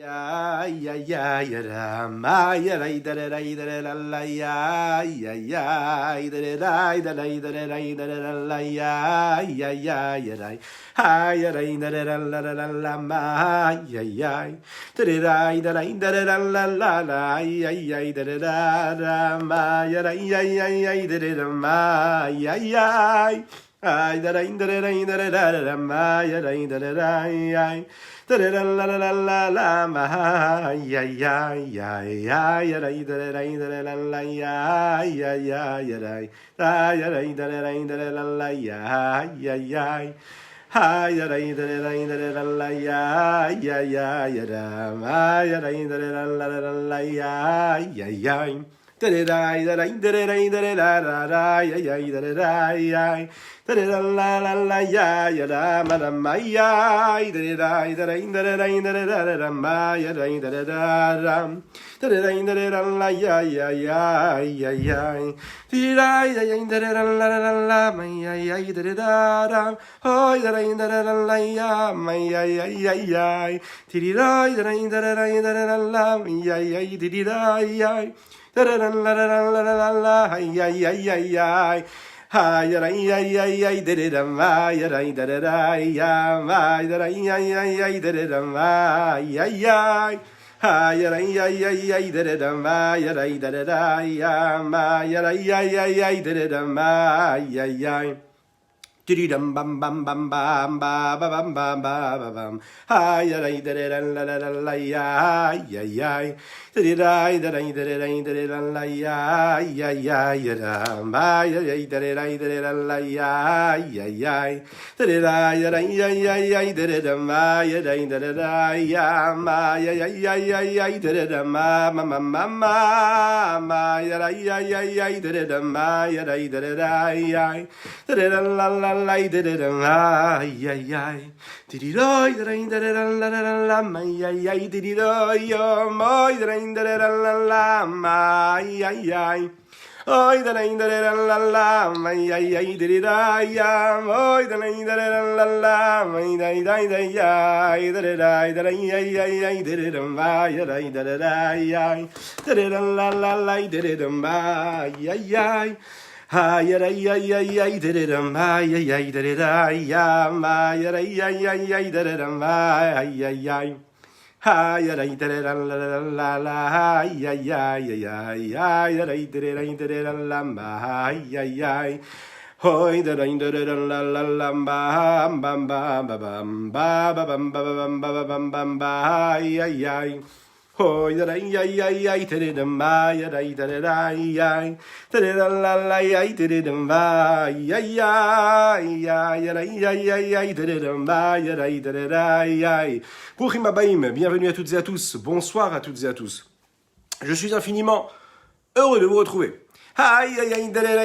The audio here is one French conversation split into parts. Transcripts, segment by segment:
Ya ya ya ya ra ma ya ra da ra da la ya ya ya da ra la ya ya ya ra ha ya ra da la ma ya ya da la ya ya da ma ya da ma ya ya ay da da ma ya da da la la la la la ma ya ya ya ya ya da la la ya ya ya ya da la la ya ya ya ha ya da la ya ya ya ya da ma ya da la ya ya ya da da da da da da ya ya da ya da la la la ya ya da ma da ma ya da da da da ma ya da da da la ya ya ya ya ya da la la ma ya ya da oh da la ya ma ya ya ya ya da la ya ya ya da la la la la la ya ya ya ya ha ya ya ya ya da ma ya da ya ma ya ya ya ya da ma ya ya ha ya ya ya ya da ma ya da ya ma ya ya ya ya da ma ya ya Dum bam bam bam bam ba ba bam bam ba ba bam ha ya la la la la ya ya ya da la ya ya ya ya da ma ya da la ya ya ya da ya ya ya da ma ya da ya ma ya ya ya da ma ma ma ma ma ya ya ya da ma ya da ya la la la da da da ay ay ay di da da la ma ay ay di da yo ma da la ma ay ay ay ay da la la ma ay ay di da ya ay da la la ma ay da ya ay da ay ay ay di da ma ya da ya da la la la di da ma ay ay ay ha ya ya ya ya da ma ya ya da ya ma ya ya ya ya da ma ya ya ha ya da la la ya ya ya ya ya da la ma ya ya hoi da la la la bam bam bam bam ba ba bam ba bam ba bam bam ba ya ya hoi da ya ya ya da ma ya da ya da la la ya da ma ya ya ya ya ya ya da ma ya da ya Bruchim Habayim, bienvenue à toutes et à tous, bonsoir à toutes et à tous. Je suis infiniment heureux de vous retrouver. Ay ay ay da la la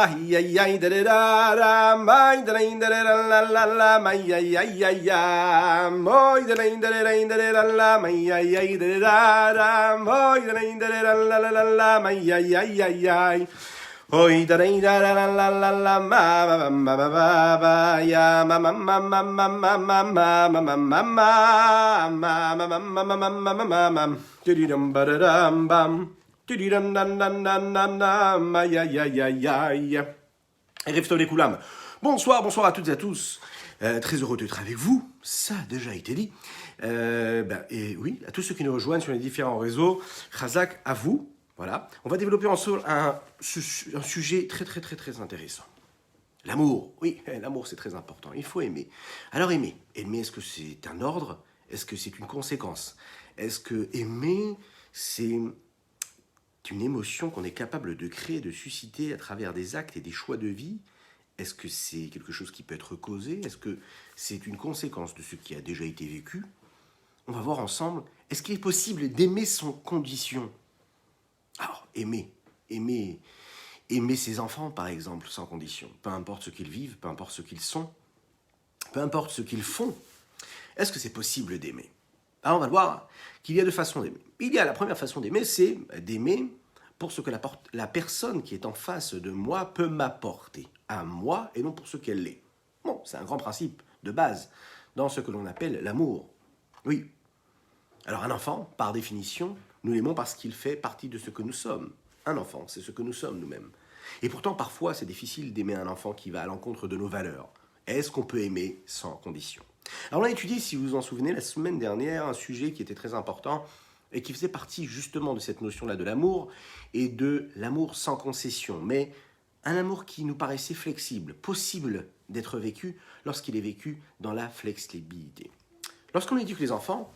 ay ay ay da la mai da la la la mai ay ay ay ya moi da la la mai ay ay da la moi da la la mai ay ay ay ay Oi da la la ma ma ba ba ya ma ma ma ma ma ma ma ma ma ma ma ma ma ma ma ma ma ma ma dum ba dum bam Bonsoir, bonsoir à toutes et à tous. Très heureux d'être avec vous. Ça a déjà été dit. Et oui, à tous ceux qui nous rejoignent sur les différents réseaux, Khazak, à vous. Voilà. On va développer ensemble un sujet très, très, très, très intéressant. L'amour. Oui, l'amour, c'est très important. Il faut aimer. Alors, aimer. Aimer, est-ce que c'est un ordre? Est-ce que c'est une conséquence? Est-ce que aimer, c'est une émotion qu'on est capable de créer, de susciter à travers des actes et des choix de vie? Est-ce que c'est quelque chose qui peut être causé? Est-ce que c'est une conséquence de ce qui a déjà été vécu? On va voir ensemble, est-ce qu'il est possible d'aimer sans condition? Alors, aimer ses enfants, par exemple, sans condition. Peu importe ce qu'ils vivent, peu importe ce qu'ils sont, peu importe ce qu'ils font. Est-ce que c'est possible d'aimer? Alors, on va voir qu'il y a deux façons d'aimer. Il y a la première façon d'aimer, c'est d'aimer pour ce que la personne qui est en face de moi peut m'apporter à moi et non pour ce qu'elle est. Bon, c'est un grand principe de base dans ce que l'on appelle l'amour. Oui. Alors un enfant, par définition, nous l'aimons parce qu'il fait partie de ce que nous sommes. Un enfant, c'est ce que nous sommes nous-mêmes. Et pourtant, parfois, c'est difficile d'aimer un enfant qui va à l'encontre de nos valeurs. Est-ce qu'on peut aimer sans condition? Alors on a étudié, si vous vous en souvenez, la semaine dernière, un sujet qui était très important et qui faisait partie justement de cette notion-là de l'amour et de l'amour sans concession, mais un amour qui nous paraissait flexible, possible d'être vécu lorsqu'il est vécu dans la flexibilité. Lorsqu'on éduque les enfants,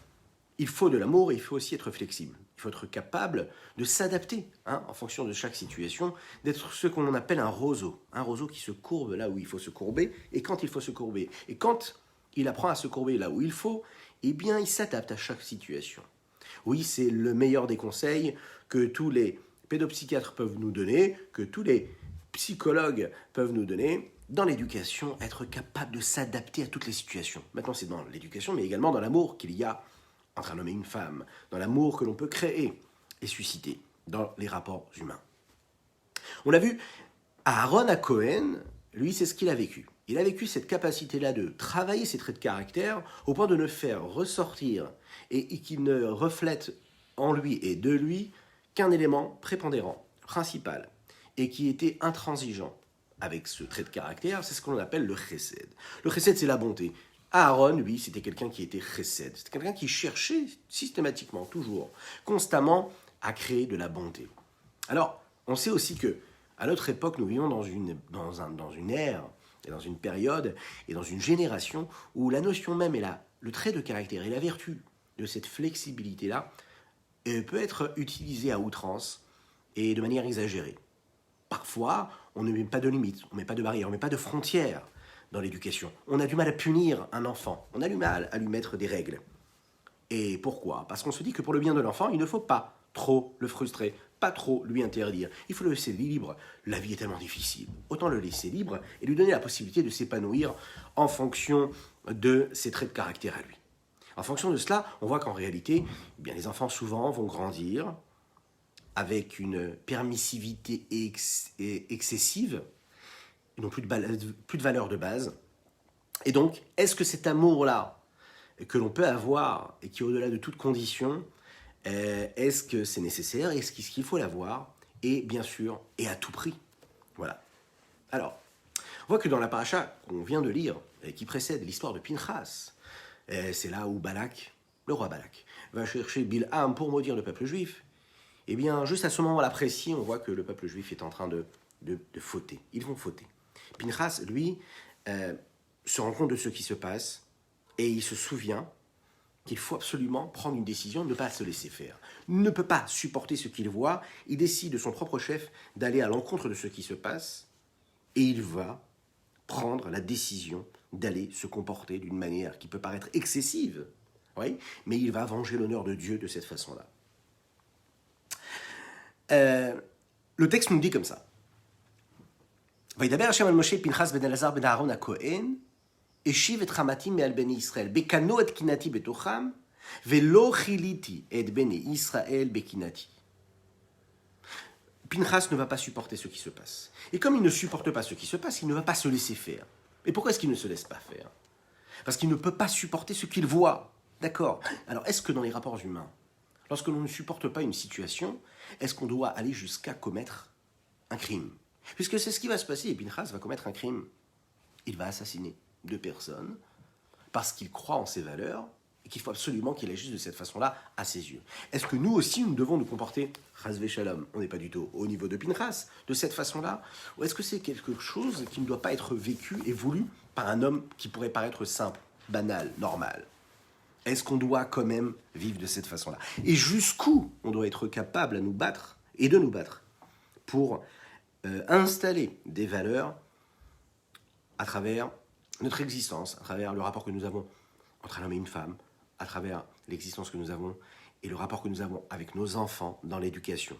il faut de l'amour et il faut aussi être flexible. Il faut être capable de s'adapter en fonction de chaque situation, d'être ce qu'on appelle un roseau qui se courbe là où il faut se courber et quand il faut se courber. Et quand il apprend à se courber là où il faut, eh bien il s'adapte à chaque situation. Oui, c'est le meilleur des conseils que tous les pédopsychiatres peuvent nous donner, que tous les psychologues peuvent nous donner. Dans l'éducation, être capable de s'adapter à toutes les situations. Maintenant, c'est dans l'éducation, mais également dans l'amour qu'il y a entre un homme et une femme, dans l'amour que l'on peut créer et susciter dans les rapports humains. On l'a vu, Aaron à Cohen, lui, c'est ce qu'il a vécu. Il a vécu cette capacité-là de travailler ses traits de caractère au point de ne faire ressortir et qu'il ne reflète en lui et de lui qu'un élément prépondérant, principal, et qui était intransigeant avec ce trait de caractère, c'est ce qu'on appelle le chesed. Le chesed, c'est la bonté. Aaron, lui, c'était quelqu'un qui était chesed. C'était quelqu'un qui cherchait systématiquement, toujours, constamment, à créer de la bonté. Alors, on sait aussi que, à notre époque, nous vivons dans une ère, et dans une période, et dans une génération où la notion même, le trait de caractère et la vertu de cette flexibilité-là peut être utilisée à outrance et de manière exagérée. Parfois, on ne met pas de limites, on ne met pas de barrières, on ne met pas de frontières dans l'éducation. On a du mal à punir un enfant, on a du mal à lui mettre des règles. Et pourquoi? Parce qu'on se dit que pour le bien de l'enfant, il ne faut pas trop le frustrer, pas trop lui interdire. Il faut le laisser libre. La vie est tellement difficile. Autant le laisser libre et lui donner la possibilité de s'épanouir en fonction de ses traits de caractère à lui. En fonction de cela, on voit qu'en réalité, eh bien, les enfants souvent vont grandir avec une permissivité excessive. Ils n'ont plus de valeur de base. Et donc, est-ce que cet amour-là que l'on peut avoir et qui est au-delà de toute condition, est-ce que c'est nécessaire? Est-ce qu'il faut l'avoir? Et bien sûr, et à tout prix. Voilà. Alors, on voit que dans la paracha qu'on vient de lire, qui précède l'histoire de Pinchas, c'est là où Balak, le roi Balak, va chercher Bilham pour maudire le peuple juif. Eh bien, juste à ce moment-là précis, on voit que le peuple juif est en train de fauter. Ils vont fauter. Pinchas, lui, se rend compte de ce qui se passe et il se souvient qu'il faut absolument prendre une décision, ne pas se laisser faire. Il ne peut pas supporter ce qu'il voit. Il décide de son propre chef d'aller à l'encontre de ce qui se passe et il va prendre la décision d'aller se comporter d'une manière qui peut paraître excessive, oui, mais il va venger l'honneur de Dieu de cette façon-là. Le texte nous dit comme ça. וידבר השם אל משה פנחס בן אלעזר בן אהרון הכהן, השיב את חמתי מעל בני ישראל, בקנו את קנאתי בתוכם, ולא כיליתי את בני ישראל בקנאתי. Pinchas ne va pas supporter ce qui se passe. Et comme il ne supporte pas ce qui se passe, il ne va pas se laisser faire. Et pourquoi est-ce qu'il ne se laisse pas faire? Parce qu'il ne peut pas supporter ce qu'il voit. D'accord. Alors, est-ce que dans les rapports humains, lorsque l'on ne supporte pas une situation, est-ce qu'on doit aller jusqu'à commettre un crime? Puisque c'est ce qui va se passer, et Pinchas va commettre un crime. Il va assassiner 2 personnes parce qu'il croit en ses valeurs et qu'il faut absolument qu'il agisse de cette façon-là à ses yeux. Est-ce que nous aussi, nous devons nous comporter, Chas Shalom, on n'est pas du tout au niveau de Pinchas, de cette façon-là? Ou est-ce que c'est quelque chose qui ne doit pas être vécu et voulu par un homme qui pourrait paraître simple, banal, normal? Est-ce qu'on doit quand même vivre de cette façon-là? Et jusqu'où on doit être capable à nous battre et de nous battre pour installer des valeurs à travers notre existence, à travers le rapport que nous avons entre un homme et une femme, à travers l'existence que nous avons et le rapport que nous avons avec nos enfants dans l'éducation.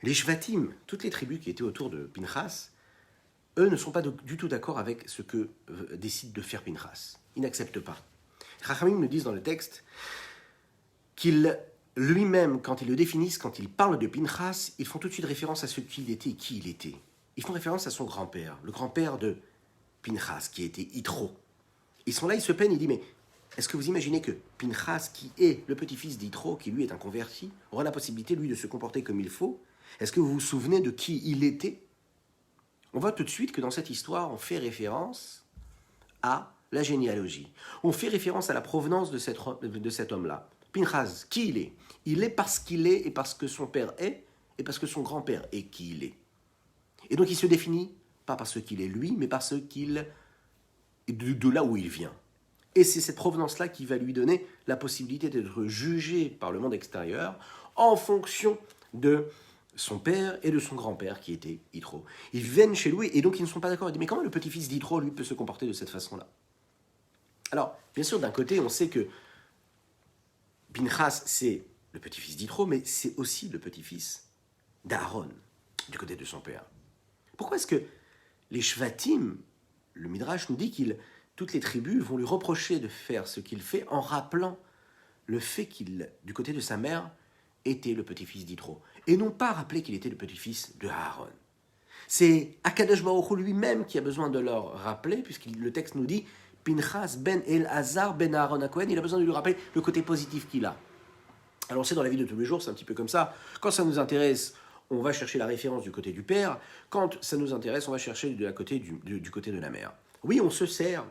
Les Shvatim, toutes les tribus qui étaient autour de Pinchas, eux ne sont pas du tout d'accord avec ce que décide de faire Pinchas. Ils n'acceptent pas. Chachamim nous disent dans le texte qu'il lui-même, quand ils le définissent, quand ils parlent de Pinchas, ils font tout de suite référence à ce qu'il était et qui il était. Ils font référence à son grand-père, le grand-père de Pinchas, qui était Yitro. Ils sont là, ils se plaignent, ils disent, mais est-ce que vous imaginez que Pinchas, qui est le petit-fils d'Yitro, qui lui est un converti, aura la possibilité, lui, de se comporter comme il faut? Est-ce que vous vous souvenez de qui il était? On voit tout de suite que dans cette histoire, on fait référence à la généalogie. On fait référence à la provenance de cet homme-là. Pinchas, qui il est? Il est parce qu'il est et parce que son père est et parce que son grand-père est qui il est. Et donc il se définit pas parce qu'il est lui, mais parce qu'il est de là où il vient. Et c'est cette provenance-là qui va lui donner la possibilité d'être jugé par le monde extérieur en fonction de son père et de son grand-père qui était Yitro. Ils viennent chez lui et donc ils ne sont pas d'accord. Ils disent mais comment le petit-fils d'Yitro lui peut se comporter de cette façon-là? Alors, bien sûr, d'un côté, on sait que Pinchas, c'est le petit-fils d'Yitro, mais c'est aussi le petit-fils d'Aaron, du côté de son père. Pourquoi est-ce que les Shvatim, le Midrash nous dit que toutes les tribus vont lui reprocher de faire ce qu'il fait en rappelant le fait qu'il, du côté de sa mère, était le petit-fils d'Yitro, et non pas rappeler qu'il était le petit-fils de Aaron. C'est Akadosh Baruch Hu lui-même qui a besoin de leur rappeler, puisque le texte nous dit Pinchas ben El-Hazar ben Aaron HaKohen, il a besoin de lui rappeler le côté positif qu'il a. Alors on sait dans la vie de tous les jours, c'est un petit peu comme ça. Quand ça nous intéresse, on va chercher la référence du côté du père. Quand ça nous intéresse, on va chercher du côté de la mère. Oui, on se sert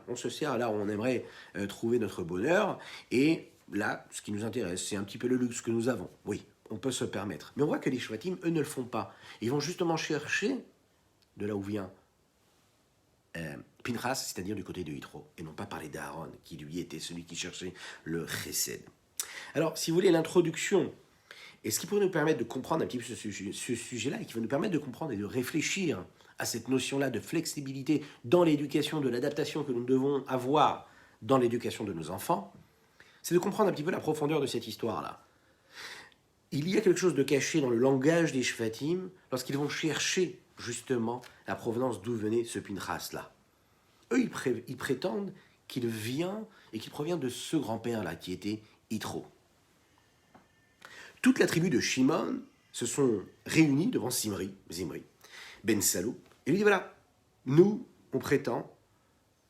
là où on aimerait trouver notre bonheur, et là, ce qui nous intéresse, c'est un petit peu le luxe que nous avons. Oui, on peut se permettre. Mais on voit que les Shvatim, eux, ne le font pas. Ils vont justement chercher de là où vient Pinchas, c'est-à-dire du côté de Yitro, et non pas parler d'Aaron, qui lui était celui qui cherchait le chesed. Alors, si vous voulez, l'introduction, et ce qui pourrait nous permettre de comprendre un petit peu ce sujet-là, et qui va nous permettre de comprendre et de réfléchir à cette notion-là de flexibilité dans l'éducation, de l'adaptation que nous devons avoir dans l'éducation de nos enfants, c'est de comprendre un petit peu la profondeur de cette histoire-là. Il y a quelque chose de caché dans le langage des Shvatim lorsqu'ils vont chercher justement la provenance d'où venait ce Pinchas-là. Eux, ils prétendent qu'il vient et qu'il provient de ce grand-père-là qui était Yitro. Toute la tribu de Shimon se sont réunis devant Zimri, Ben Salou, et lui dit voilà, nous, on prétend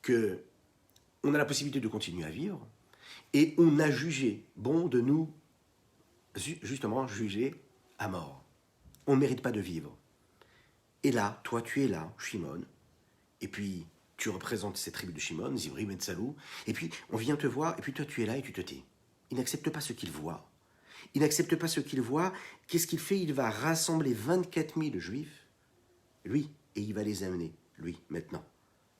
que on a la possibilité de continuer à vivre, et on a jugé bon de nous, justement, juger à mort. On ne mérite pas de vivre. Et là, toi, tu es là, Shimon, et puis tu représentes cette tribu de Shimon, Zimri, Ben Salou, et puis on vient te voir, et puis toi, tu es là et tu te tais. Il n'accepte pas ce qu'il voit. Il n'accepte pas ce qu'il voit. Qu'est-ce qu'il fait? Il va rassembler 24 000 juifs, lui, et il va les amener, lui, maintenant,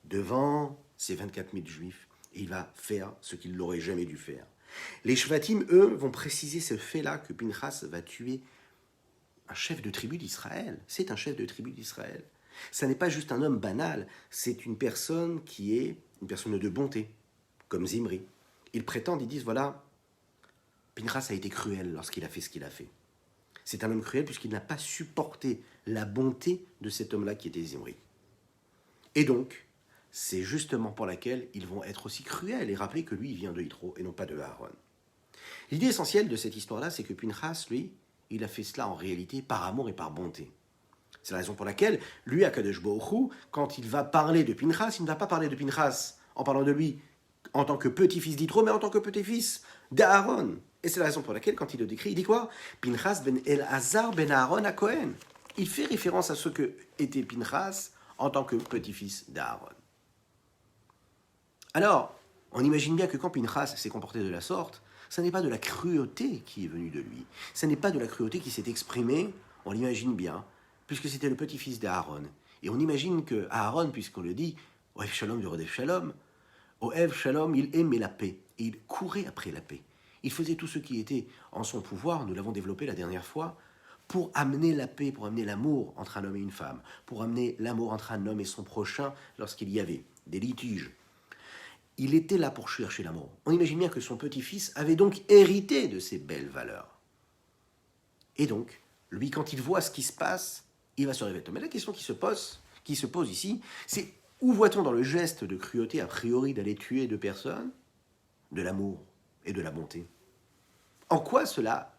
devant ces 24 000 juifs, et il va faire ce qu'il n'aurait jamais dû faire. Les Shvatim, eux, vont préciser ce fait-là, que Pinchas va tuer un chef de tribu d'Israël. C'est un chef de tribu d'Israël. Ça n'est pas juste un homme banal, c'est une personne qui est une personne de bonté, comme Zimri. Ils prétendent, ils disent, voilà, Pinchas a été cruel lorsqu'il a fait ce qu'il a fait. C'est un homme cruel puisqu'il n'a pas supporté la bonté de cet homme-là qui était Zimri. Et donc, c'est justement pour laquelle ils vont être aussi cruels et rappeler que lui, il vient de Yitro et non pas de Aaron. L'idée essentielle de cette histoire-là, c'est que Pinchas, lui, il a fait cela en réalité par amour et par bonté. C'est la raison pour laquelle, lui, Akadosh Baruch Hu, quand il va parler de Pinchas, il ne va pas parler de Pinchas en parlant de lui en tant que petit-fils d'Yitro, mais en tant que petit-fils d'Aaron. Et c'est la raison pour laquelle, quand il le décrit, il dit quoi? Pinchas ben El-Hazar ben Aaron HaKohen. Il fait référence à ce que était Pinchas en tant que petit-fils d'Aaron. Alors, on imagine bien que quand Pinchas s'est comporté de la sorte, ce n'est pas de la cruauté qui est venue de lui. Ce n'est pas de la cruauté qui s'est exprimée, on l'imagine bien, puisque c'était le petit-fils d'Aaron. Et on imagine que Aaron, puisqu'on le dit, Ohev Shalom du Rodef Shalom, Ohev Shalom, il aimait la paix, et il courait après la paix. Il faisait tout ce qui était en son pouvoir, nous l'avons développé la dernière fois, pour amener la paix, pour amener l'amour entre un homme et une femme, pour amener l'amour entre un homme et son prochain lorsqu'il y avait des litiges. Il était là pour chercher l'amour. On imagine bien que son petit-fils avait donc hérité de ces belles valeurs. Et donc, lui, quand il voit ce qui se passe, il va se révolter. Mais la question qui se pose ici, c'est où voit-on dans le geste de cruauté, a priori, d'aller tuer deux personnes, de l'amour et de la bonté? En quoi cela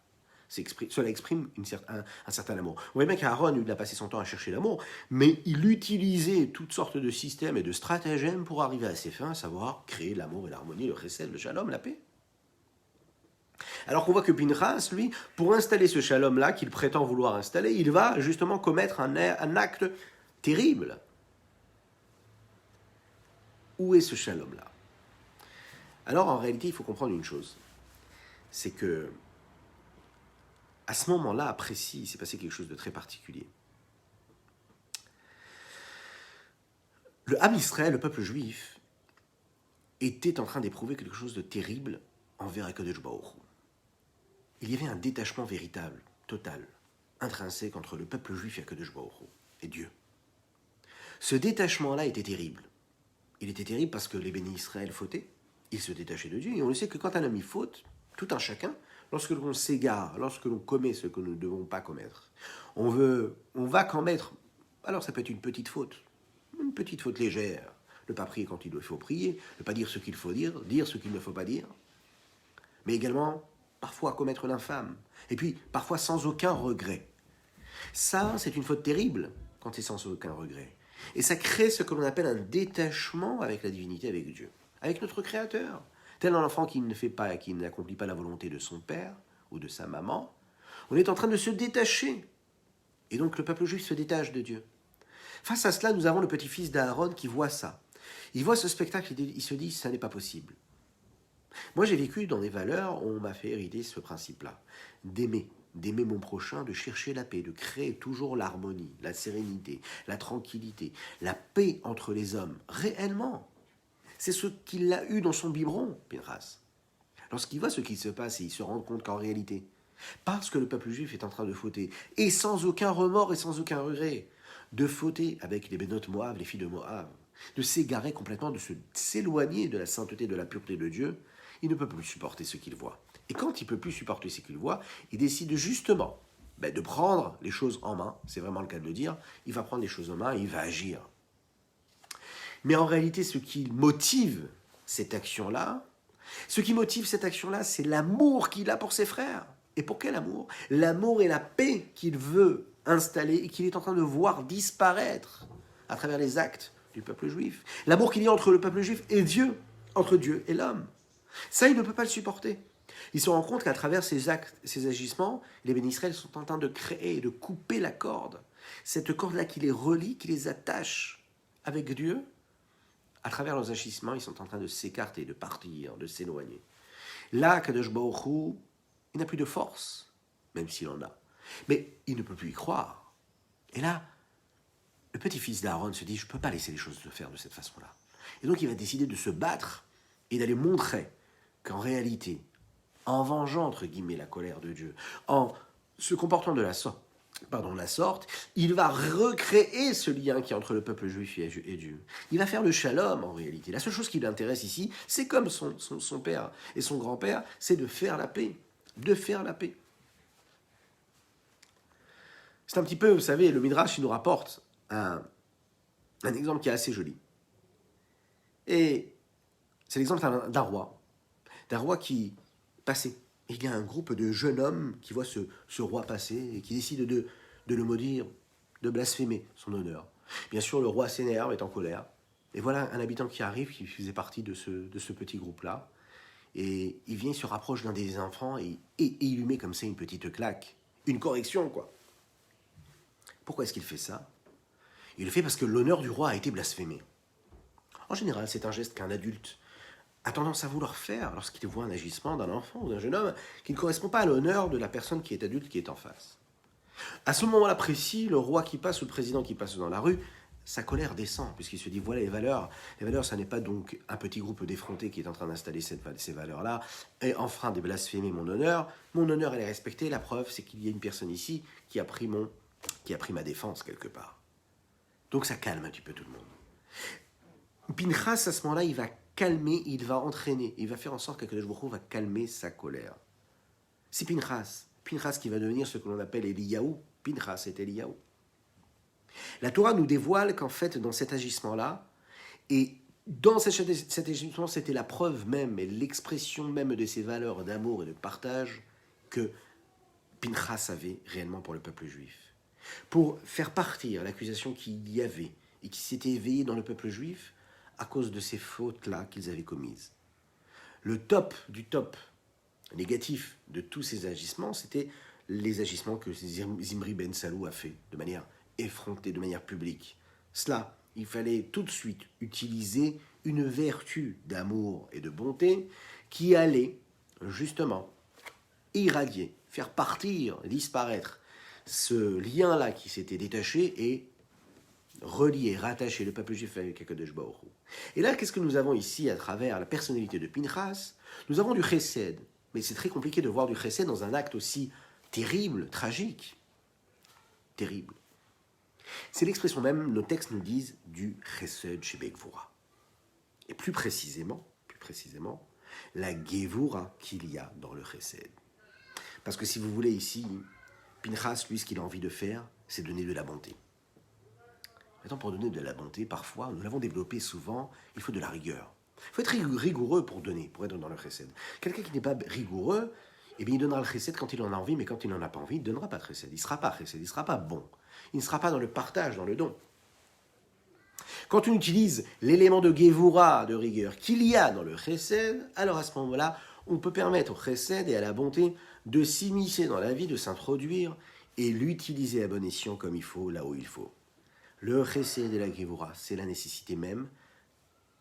Cela exprime un certain amour. On voit bien qu'Aaron, il a passé son temps à chercher l'amour, mais il utilisait toutes sortes de systèmes et de stratagèmes pour arriver à ses fins, à savoir créer l'amour et l'harmonie, le chesed, le shalom, la paix. Alors qu'on voit que Pinchas, lui, pour installer ce shalom-là qu'il prétend vouloir installer, il va justement commettre un acte terrible. Où est ce shalom-là? Alors en réalité, il faut comprendre une chose, c'est que à ce moment-là, précis, il s'est passé quelque chose de très particulier. Le Ham Israël, le peuple juif, était en train d'éprouver quelque chose de terrible envers Akadosh Baruch Hu. Il y avait un détachement véritable, total, intrinsèque entre le peuple juif et Akadosh Baruch Hu, et Dieu. Ce détachement-là était terrible. Il était terrible parce que les bénis Israël fautaient, ils se détachaient de Dieu, et on le sait que quand un homme y faute, tout un chacun, lorsque l'on s'égare, lorsque l'on commet ce que nous ne devons pas commettre, on va commettre, alors ça peut être une petite faute légère, ne pas prier quand il faut prier, ne pas dire ce qu'il faut dire ce qu'il ne faut pas dire, mais également parfois commettre l'infâme, et puis parfois sans aucun regret. Ça, c'est une faute terrible quand c'est sans aucun regret. Et ça crée ce que l'on appelle un détachement avec la divinité, avec Dieu, avec notre Créateur. Tel un enfant qui n'accomplit pas la volonté de son père ou de sa maman, on est en train de se détacher. Et donc le peuple juif se détache de Dieu. Face à cela, nous avons le petit-fils d'Aaron qui voit ça. Il voit ce spectacle, il se dit, ça n'est pas possible. Moi, j'ai vécu dans des valeurs où on m'a fait hériter ce principe-là, d'aimer mon prochain, de chercher la paix, de créer toujours l'harmonie, la sérénité, la tranquillité, la paix entre les hommes, réellement. C'est ce qu'il a eu dans son biberon, Pinchas. Lorsqu'il voit ce qui se passe et il se rend compte qu'en réalité, parce que le peuple juif est en train de fauter, et sans aucun remords et sans aucun regret, de fauter avec les bénotes Moab, les filles de Moab, de s'égarer complètement, de s'éloigner de la sainteté, de la pureté de Dieu, il ne peut plus supporter ce qu'il voit. Et quand il ne peut plus supporter ce qu'il voit, il décide justement de prendre les choses en main, c'est vraiment le cas de le dire, il va prendre les choses en main et il va agir. Mais en réalité, ce qui motive cette action-là, c'est l'amour qu'il a pour ses frères. Et pour quel amour? L'amour et la paix qu'il veut installer et qu'il est en train de voir disparaître à travers les actes du peuple juif. L'amour qu'il y a entre le peuple juif et Dieu, entre Dieu et l'homme. Ça, il ne peut pas le supporter. Il se rend compte qu'à travers ces actes, ces agissements, les bénis Israël sont en train de créer et de couper la corde. Cette corde-là qui les relie, qui les attache avec Dieu, à travers leurs agissements, ils sont en train de s'écarter, de partir, de s'éloigner. Là, Kadosh Baruch Hu, il n'a plus de force, même s'il en a. Mais il ne peut plus y croire. Et là, le petit-fils d'Aaron se dit, je ne peux pas laisser les choses se faire de cette façon-là. Et donc il va décider de se battre et d'aller montrer qu'en réalité, en vengeant, entre guillemets, la colère de Dieu, en se comportant de la sorte, il va recréer ce lien qui est entre le peuple juif et Dieu. Il va faire le shalom en réalité. La seule chose qui l'intéresse ici, c'est comme son père et son grand-père, c'est de faire la paix. De faire la paix. C'est un petit peu, vous savez, le Midrash, il nous rapporte un exemple qui est assez joli. Et c'est l'exemple d'un roi qui passait. Il y a un groupe de jeunes hommes qui voient ce roi passer et qui décident de le maudire, de blasphémer son honneur. Bien sûr, le roi s'énerve, est en colère. Et voilà un habitant qui arrive, qui faisait partie de ce petit groupe-là. Et il vient, il se rapproche d'un des enfants et il lui met comme ça une petite claque. Une correction, quoi. Pourquoi est-ce qu'il fait ça? Il le fait parce que l'honneur du roi a été blasphémé. En général, c'est un geste qu'un adulte a tendance à vouloir faire lorsqu'il voit un agissement d'un enfant ou d'un jeune homme qui ne correspond pas à l'honneur de la personne qui est adulte, qui est en face. À ce moment-là précis, le roi qui passe ou le président qui passe dans la rue, sa colère descend, puisqu'il se dit, voilà les valeurs. Les valeurs, ça n'est pas donc un petit groupe d'effrontés qui est en train d'installer ces valeurs-là, et enfin de blasphémer mon honneur. Mon honneur, elle est respectée. La preuve, c'est qu'il y a une personne ici qui a pris ma défense quelque part. Donc ça calme un petit peu tout le monde. Pinchas, à ce moment-là, il va calmer, il va entraîner, il va faire en sorte qu'Akadosh Baruch Hu va calmer sa colère. C'est Pinchas qui va devenir ce que l'on appelle Eliyahu. Pinchas est Eliyahu. La Torah nous dévoile qu'en fait, dans cet agissement-là, et dans cet agissement, c'était la preuve même et l'expression même de ces valeurs d'amour et de partage que Pinchas avait réellement pour le peuple juif. Pour faire partir l'accusation qu'il y avait et qui s'était éveillée dans le peuple juif à cause de ces fautes-là qu'ils avaient commises. Le top du top négatif de tous ces agissements, c'était les agissements que Zimri ben Salou a fait de manière effrontée, de manière publique. Cela, il fallait tout de suite utiliser une vertu d'amour et de bonté qui allait justement irradier, faire partir, disparaître ce lien-là qui s'était détaché et relier, rattacher le peuple juif avec Akadosh Baruch Hu. Et là, qu'est-ce que nous avons ici à travers la personnalité de Pinchas? Nous avons du chesed, mais c'est très compliqué de voir du chesed dans un acte aussi terrible, tragique. Terrible. C'est l'expression même, nos textes nous disent, du chesed chez Gevura. Et plus précisément, la Gevura qu'il y a dans le chesed. Parce que si vous voulez ici, Pinchas, lui, ce qu'il a envie de faire, c'est donner de la bonté. Maintenant, pour donner de la bonté, parfois, nous l'avons développé souvent, il faut de la rigueur. Il faut être rigoureux pour donner, pour être dans le chesed. Quelqu'un qui n'est pas rigoureux, eh bien, il donnera le chesed quand il en a envie, mais quand il n'en a pas envie, il ne donnera pas de chesed. Il ne sera pas chesed, il ne sera pas bon. Il ne sera pas dans le partage, dans le don. Quand on utilise l'élément de Gevura, de rigueur, qu'il y a dans le chesed, alors à ce moment-là, on peut permettre au chesed et à la bonté de s'immiscer dans la vie, de s'introduire et l'utiliser à bon escient comme il faut, là où il faut. Le chesed et la Gevura, c'est la nécessité même,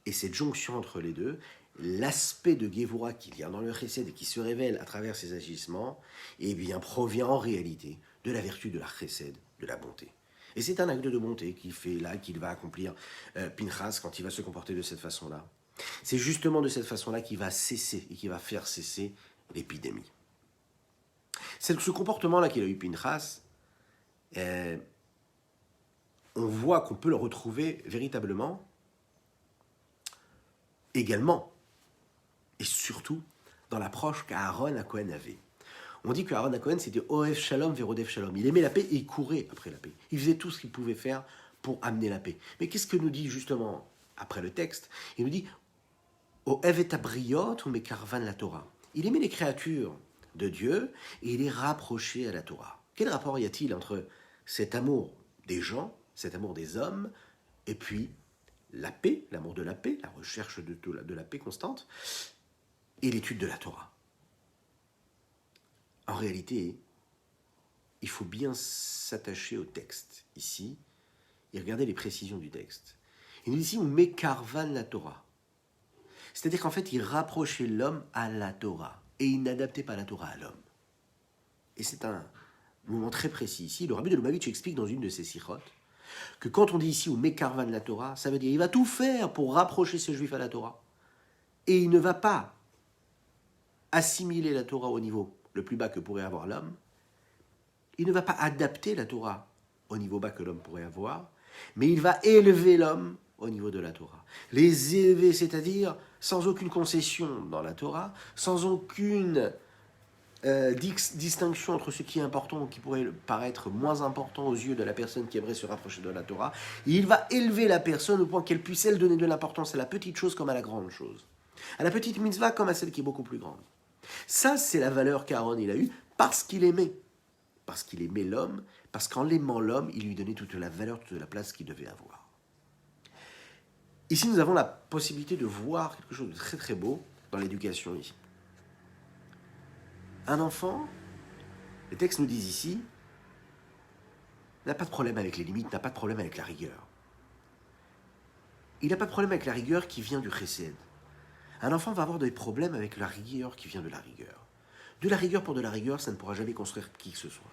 et cette jonction entre les deux, l'aspect de Gevura qu'il y a dans le chesed et qui se révèle à travers ses agissements, eh bien, provient en réalité de la vertu de la chesed, de la bonté. Et c'est un acte de bonté qu'il fait là, qu'il va accomplir Pinchas quand il va se comporter de cette façon-là. C'est justement de cette façon-là qu'il va cesser et qu'il va faire cesser l'épidémie. C'est ce comportement-là qu'il a eu Pinchas, on voit qu'on peut le retrouver véritablement également et surtout dans l'approche qu'Aaron HaKohen avait. On dit qu'Aaron HaKohen c'était Ohev Shalom Verodef Shalom. Il aimait la paix et il courait après la paix. Il faisait tout ce qu'il pouvait faire pour amener la paix. Mais qu'est-ce que nous dit justement après le texte? Il nous dit Ohev et Abriot ou Mekarvan la Torah. Il aimait les créatures de Dieu et il est rapproché à la Torah. Quel rapport y a-t-il entre cet amour des gens, cet amour des hommes, et puis la paix, l'amour de la paix, la recherche de la paix constante, et l'étude de la Torah? En réalité, il faut bien s'attacher au texte ici et regarder les précisions du texte. Il nous dit ici, Mekarvan la Torah. C'est-à-dire qu'en fait, il rapprochait l'homme à la Torah et il n'adaptait pas la Torah à l'homme. Et c'est un moment très précis ici. Le Rabbi de Lubavitch explique dans une de ses sirotes que quand on dit ici ou Mekarvan la Torah, ça veut dire qu'il va tout faire pour rapprocher ce juif à la Torah. Et il ne va pas assimiler la Torah au niveau le plus bas que pourrait avoir l'homme. Il ne va pas adapter la Torah au niveau bas que l'homme pourrait avoir, mais il va élever l'homme au niveau de la Torah. Les élever, c'est-à-dire sans aucune concession dans la Torah, sans aucune distinction entre ce qui est important ou qui pourrait paraître moins important aux yeux de la personne qui aimerait se rapprocher de la Torah. Il va élever la personne au point qu'elle puisse, elle, donner de l'importance à la petite chose comme à la grande chose. À la petite mitzvah comme à celle qui est beaucoup plus grande. Ça, c'est la valeur qu'Aaron il a eue parce qu'il aimait. Parce qu'il aimait l'homme, parce qu'en l'aimant l'homme, il lui donnait toute la valeur, toute la place qu'il devait avoir. Ici, nous avons la possibilité de voir quelque chose de très très beau dans l'éducation ici. Un enfant, les textes nous disent ici, n'a pas de problème avec les limites, n'a pas de problème avec la rigueur. Il n'a pas de problème avec la rigueur qui vient du chesed. Un enfant va avoir des problèmes avec la rigueur qui vient de la rigueur. De la rigueur pour de la rigueur, ça ne pourra jamais construire qui que ce soit.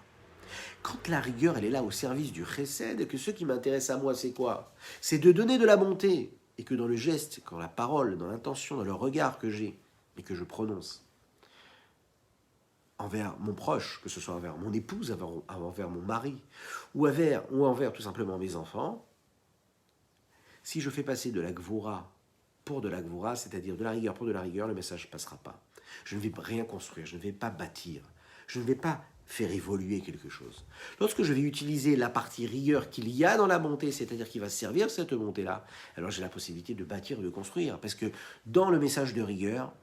Quand la rigueur, elle est là au service du chesed, et que ce qui m'intéresse à moi, c'est quoi? C'est de donner de la bonté, et que dans le geste, dans la parole, dans l'intention, dans le regard que j'ai, et que je prononce, envers mon proche, que ce soit envers mon épouse, envers mon mari, ou envers tout simplement mes enfants, si je fais passer de la gvoura pour de la gvoura, c'est-à-dire de la rigueur pour de la rigueur, le message ne passera pas. Je ne vais rien construire, je ne vais pas bâtir, je ne vais pas faire évoluer quelque chose. Lorsque je vais utiliser la partie rigueur qu'il y a dans la bonté, c'est-à-dire qui va servir cette bonté-là, alors j'ai la possibilité de bâtir et de construire, parce que dans le message de rigueur,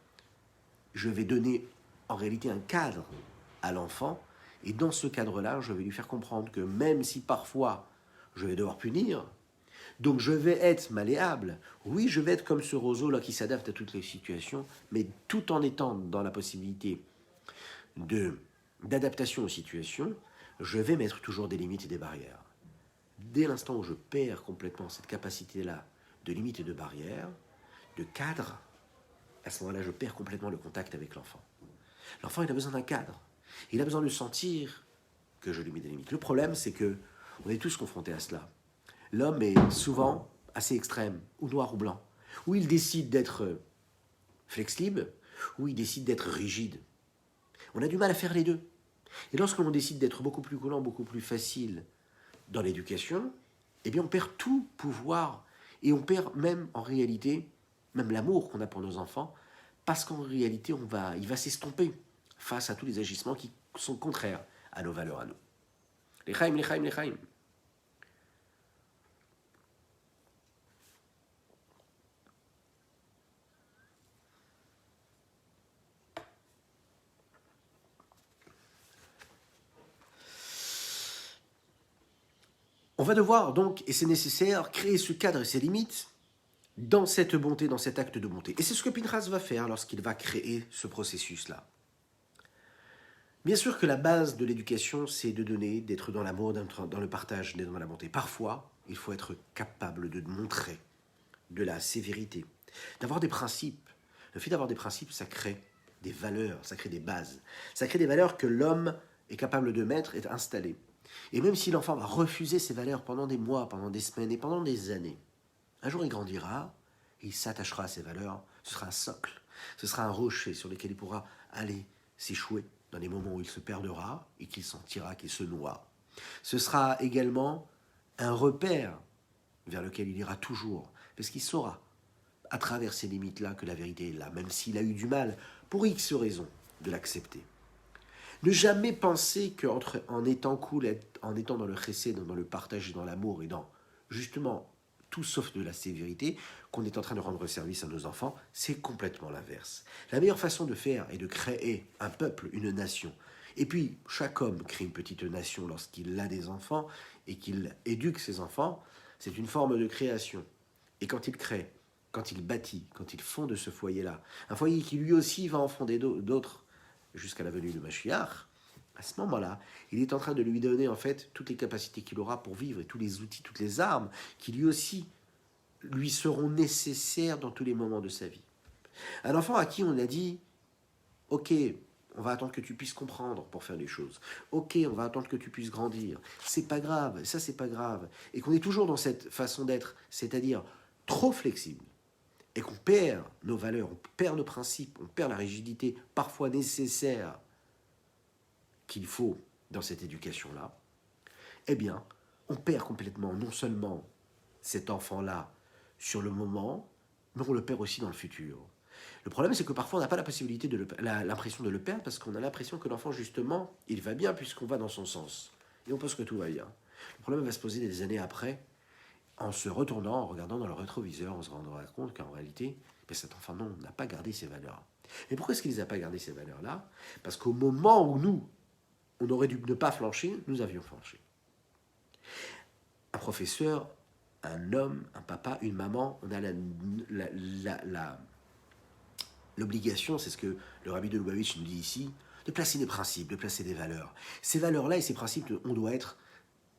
je vais donner en réalité un cadre à l'enfant Et dans ce cadre-là, je vais lui faire comprendre que même si parfois je vais devoir punir, donc je vais être malléable, oui, je vais être comme ce roseau-là qui s'adapte à toutes les situations, mais tout en étant dans la possibilité d'adaptation aux situations, je vais mettre toujours des limites et des barrières. Dès l'instant où je perds complètement cette capacité-là de limites et de barrières, de cadre, à ce moment-là, je perds complètement le contact avec l'enfant. L'enfant, il a besoin d'un cadre. Il a besoin de sentir que je lui mets des limites. Le problème, c'est que on est tous confrontés à cela. L'homme est souvent assez extrême, ou noir ou blanc, ou il décide d'être flexible, ou il décide d'être rigide. On a du mal à faire les deux. Et lorsque l'on décide d'être beaucoup plus collant, beaucoup plus facile dans l'éducation, eh bien on perd tout pouvoir, et on perd même en réalité, même l'amour qu'on a pour nos enfants, parce qu'en réalité il va s'estomper face à tous les agissements qui sont contraires à nos valeurs à nous. L'chaim, l'chaim, l'chaim. On va devoir donc, et c'est nécessaire, créer ce cadre et ces limites dans cette bonté, dans cet acte de bonté. Et c'est ce que Pinchas va faire lorsqu'il va créer ce processus-là. Bien sûr que la base de l'éducation, c'est de donner, d'être dans l'amour, d'être dans le partage, d'être dans la bonté. Parfois, il faut être capable de montrer de la sévérité, d'avoir des principes. Le fait d'avoir des principes, ça crée des valeurs, ça crée des bases. Ça crée des valeurs que l'homme est capable de mettre et d'installer. Et même si l'enfant va refuser ces valeurs pendant des mois, pendant des semaines et pendant des années, un jour il grandira, il s'attachera à ces valeurs, ce sera un socle, ce sera un rocher sur lequel il pourra aller s'échouer dans les moments où il se perdra et qu'il sentira qu'il se noie. Ce sera également un repère vers lequel il ira toujours, parce qu'il saura, à travers ces limites-là, que la vérité est là, même s'il a eu du mal, pour X raisons, de l'accepter. Ne jamais penser qu'en étant cool, en étant dans le chesed, dans le partage et dans l'amour et dans, justement, tout sauf de la sévérité, qu'on est en train de rendre service à nos enfants, c'est complètement l'inverse. La meilleure façon de faire est de créer un peuple, une nation. Et puis, chaque homme crée une petite nation lorsqu'il a des enfants et qu'il éduque ses enfants. C'est une forme de création. Et quand il crée, quand il bâtit, quand il fonde ce foyer-là, un foyer qui lui aussi va en fonder d'autres jusqu'à la venue de Mashiach, à ce moment-là, il est en train de lui donner en fait toutes les capacités qu'il aura pour vivre et tous les outils, toutes les armes qui lui aussi lui seront nécessaires dans tous les moments de sa vie. Un enfant à qui on a dit « Ok, on va attendre que tu puisses comprendre pour faire les choses. Ok, on va attendre que tu puisses grandir. C'est pas grave, ça c'est pas grave. » Et qu'on est toujours dans cette façon d'être, c'est-à-dire trop flexible. Et qu'on perd nos valeurs, on perd nos principes, on perd la rigidité parfois nécessaire qu'il faut dans cette éducation-là, eh bien, on perd complètement non seulement cet enfant-là sur le moment, mais on le perd aussi dans le futur. Le problème, c'est que parfois, on n'a pas la possibilité l'impression de le perdre parce qu'on a l'impression que l'enfant, justement, il va bien puisqu'on va dans son sens. Et on pense que tout va bien. Le problème va se poser des années après, en se retournant, en regardant dans le rétroviseur, on se rendra compte qu'en réalité, cet enfant, non, n'a pas gardé ces valeurs. Mais pourquoi est-ce qu'il ne les a pas gardées, ces valeurs-là? Parce qu'au moment où nous, on aurait dû ne pas flancher, nous avions flanché. Un professeur, un homme, un papa, une maman, on a l'obligation, c'est ce que le rabbi de Lubavitch nous dit ici, de placer des principes, de placer des valeurs. Ces valeurs-là et ces principes,